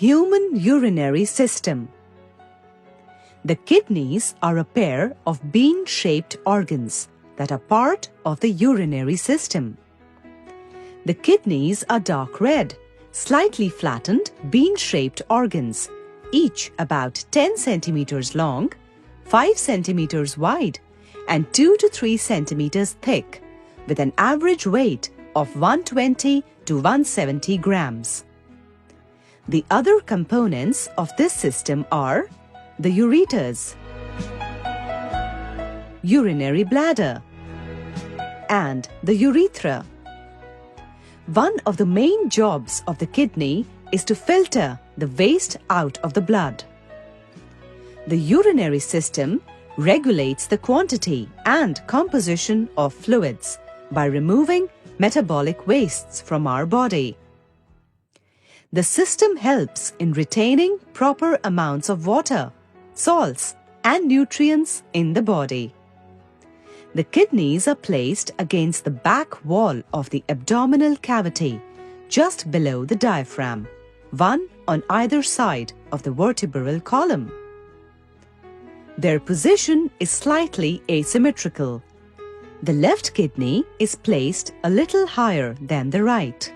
Human urinary system. The kidneys are a pair of bean-shaped organs that are part of the urinary system. The kidneys are dark red, slightly flattened, bean-shaped organs, each about 10 centimeters long, 5 centimeters wide, and 2 to 3 centimeters thick, with an average weight of 120 to 170 grams. The other components of this system are the ureters, urinary bladder, and the urethra. One of the main jobs of the kidney is to filter the waste out of the blood. The urinary system regulates the quantity and composition of fluids by removing metabolic wastes from our body. The system helps in retaining proper amounts of water, salts, and nutrients in the body. The kidneys are placed against the back wall of the abdominal cavity, just below the diaphragm, one on either side of the vertebral column. Their position is slightly asymmetrical. The left kidney is placed a little higher than the right.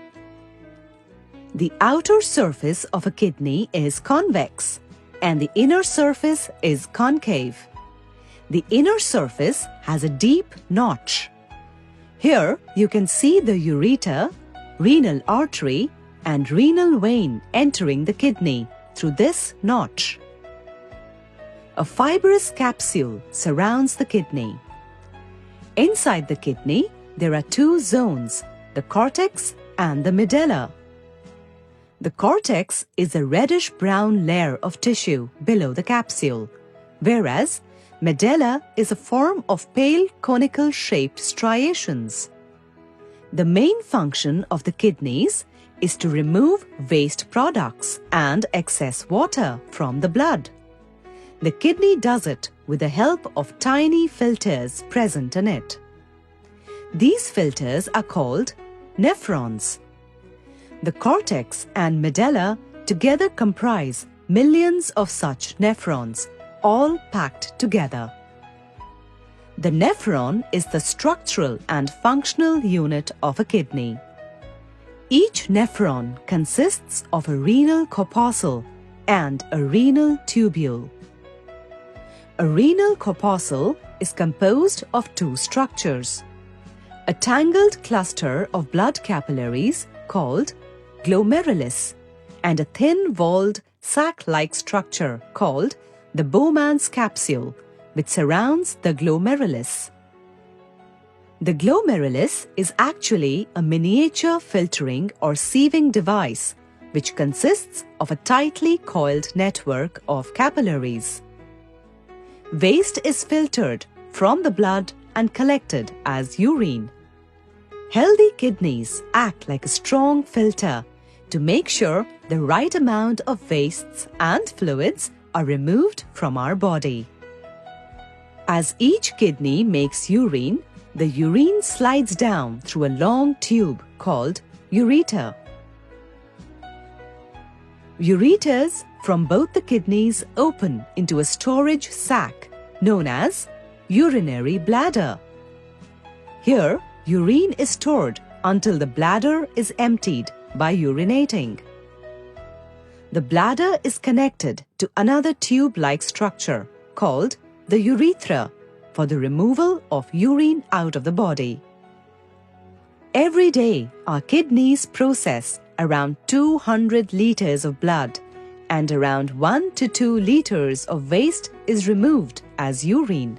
The outer surface of a kidney is convex and the inner surface is concave. The inner surface has a deep notch. Here you can see the ureter, renal artery, and renal vein entering the kidney through this notch. A fibrous capsule surrounds the kidney. Inside the kidney, there are two zones, the cortex and the medulla. The cortex is a reddish-brown layer of tissue below the capsule, whereas medulla is a form of pale conical-shaped striations. The main function of the kidneys is to remove waste products and excess water from the blood. The kidney does it with the help of tiny filters present in it. These filters are called nephrons. The cortex and medulla together comprise millions of such nephrons, all packed together. The nephron is the structural and functional unit of a kidney. Each nephron consists of a renal corpuscle and a renal tubule. A renal corpuscle is composed of two structures: a tangled cluster of blood capillaries called glomerulus and a thin-walled sac-like structure called the Bowman's capsule, which surrounds the glomerulus. The glomerulus is actually a miniature filtering or sieving device which consists of a tightly coiled network of capillaries. Waste is filtered from the blood and collected as urine. Healthy kidneys act like a strong filter to make sure the right amount of wastes and fluids are removed from our body. As each kidney makes urine, the urine slides down through a long tube called ureter. Ureters from both the kidneys open into a storage sac known as urinary bladder. Here, urine is stored until the bladder is emptied by urinating. The bladder is connected to another tube-like structure called the urethra for the removal of urine out of the body. Every day, our kidneys process around 200 liters of blood and around 1 to 2 liters of waste is removed as urine.